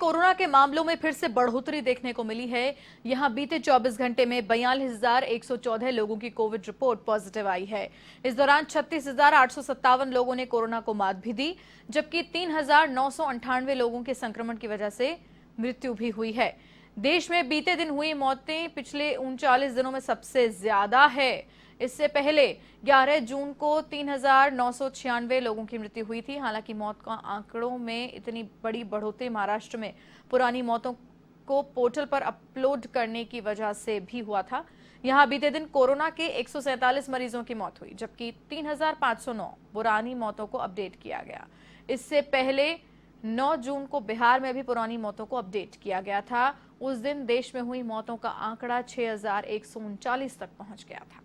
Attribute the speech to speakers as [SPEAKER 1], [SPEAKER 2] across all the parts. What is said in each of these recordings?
[SPEAKER 1] Corona के मामलों में फिर से बढ़ोतरी देखने को मिली है। यहां बीते 24 घंटे में 42,114 लोगों की कोविड रिपोर्ट पॉजिटिव आई है। इस दौरान 36,857 लोगों ने कोरोना को मात भी दी, जबकि 3,998 लोगों के संक्रमण की वजह से मृत्यु भी हुई है। देश में बीते दिन हुई मौतें पिछले 39 दिनों में सबसे ज्यादा है। इससे पहले 11 जून को 3,996 लोगों की मृत्यु हुई थी। हालांकि मौत का आंकड़ों में इतनी बड़ी बढ़ोतरी महाराष्ट्र में पुरानी मौतों को पोर्टल पर अपलोड करने की वजह से भी हुआ था। यहां बीते दिन कोरोना के 147 मरीजों की मौत हुई, जबकि 3,509 पुरानी मौतों को अपडेट किया गया। इससे पहले 9 जून को बिहार में भी पुरानी मौतों को अपडेट किया गया था। उस दिन देश में हुई मौतों का आंकड़ा 6,139 तक पहुंच गया था।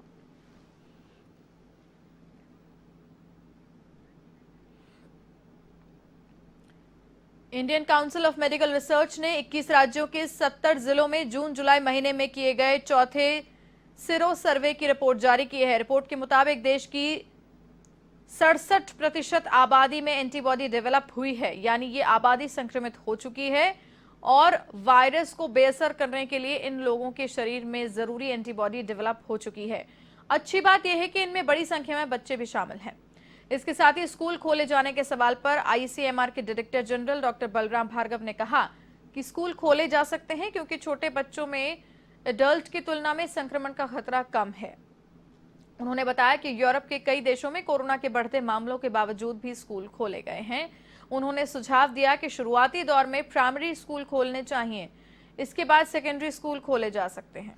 [SPEAKER 1] Indian council of medical research ने 21 राज्यों के 70 जिलों में जून जुलाई महीने में किए गए चौथे सिरो सर्वे की रिपोर्ट जारी की है। रिपोर्ट के मुताबिक देश की 67% आबादी में एंटीबॉडी डेवलप हुई है, यानी ये आबादी संक्रमित हो चुकी है और वायरस को बेअसर करने के लिए इन लोगों के शरीर में जरूरी एंटीबॉडी डेवलप हो चुकी है। अच्छी बात यह है कि इनमें बड़ी संख्या में बच्चे भी शामिल हैं। इसके साथ ही स्कूल खोले जाने के सवाल पर आईसीएमआर के director general doctor Balram Bhargava ने कहा कि स्कूल खोले जा सकते हैं क्योंकि छोटे बच्चों में एडल्ट की तुलना में संक्रमण का खतरा कम है। उन्होंने बताया कि यूरोप के कई देशों में कोरोना के बढ़ते मामलों के बावजूद भी स्कूल खोले गए हैं। उन्होंने सुझाव दिया कि शुरुआती दौर में प्राइमरी स्कूल खोलने चाहिए, इसके बाद सेकेंडरी स्कूल खोले जा सकते हैं।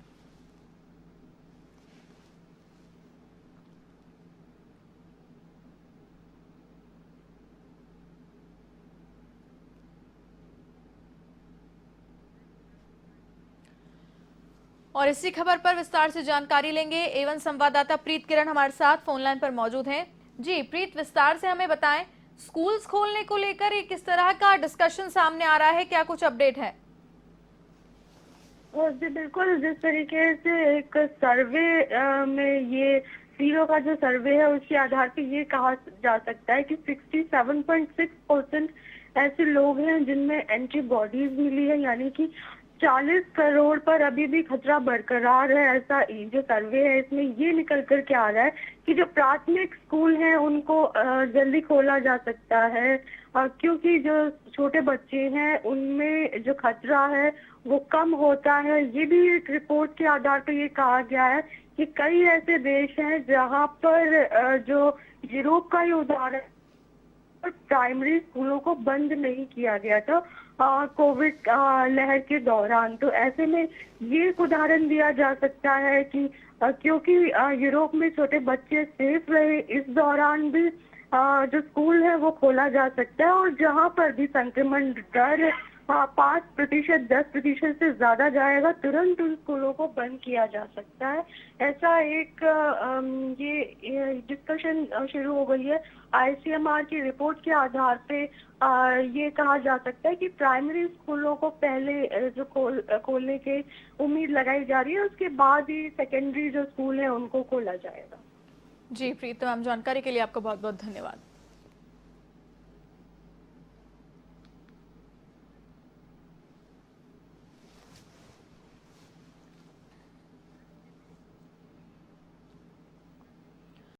[SPEAKER 1] और इसी खबर पर विस्तार से जानकारी लेंगे। एवन संवाददाता प्रीत किरण हमारे साथ फोन लाइन पर मौजूद हैं। जी प्रीत, विस्तार से हमें बताएं, स्कूल्स खोलने को लेकर किस तरह का डिस्कशन सामने आ रहा है, क्या कुछ अपडेट है?
[SPEAKER 2] जी बिल्कुल, जिस तरीके से एक सर्वे में ये सीरो का जो सर्वे है उसके आधार पे ये कहा जा सकता है कि 67.6% ऐसे लोग हैं जिनमें एंटीबॉडीज मिली है, यानी कि 40 करोड़ पर अभी भी खतरा बरकरार है। ऐसा जो सर्वे है इसमें ये निकल कर के आ रहा है कि जो प्राथमिक स्कूल हैं उनको जल्दी खोला जा सकता है, क्योंकि जो छोटे बच्चे हैं उनमें जो खतरा है वो कम होता है। ये भी एक रिपोर्ट के आधार पर ये कहा गया है कि कई ऐसे देश हैं जहां पर जो यूरोप का ही उदाहरण, प्राइमरी स्कूलों को बंद नहीं किया गया था कोविड लहर के दौरान। तो ऐसे में ये एक उदाहरण दिया जा सकता है कि क्योंकि यूरोप में छोटे बच्चे सेफ रहे, इस दौरान भी जो स्कूल है वो खोला जा सकता है और जहां पर भी संक्रमण दर 5%, 10% से ज्यादा जाएगा, तुरंत उन स्कूलों को बंद किया जा सकता है। ऐसा एक ये डिस्कशन शुरू हो गई है। आईसीएमआर की रिपोर्ट के आधार पे ये कहा जा सकता है कि प्राइमरी स्कूलों को पहले जो खोलने की उम्मीद लगाई जा रही है, उसके बाद ही सेकेंडरी जो स्कूल है उनको खोला जाएगा।
[SPEAKER 1] जी प्रीत, तमाम जानकारी के लिए आपका बहुत बहुत धन्यवाद।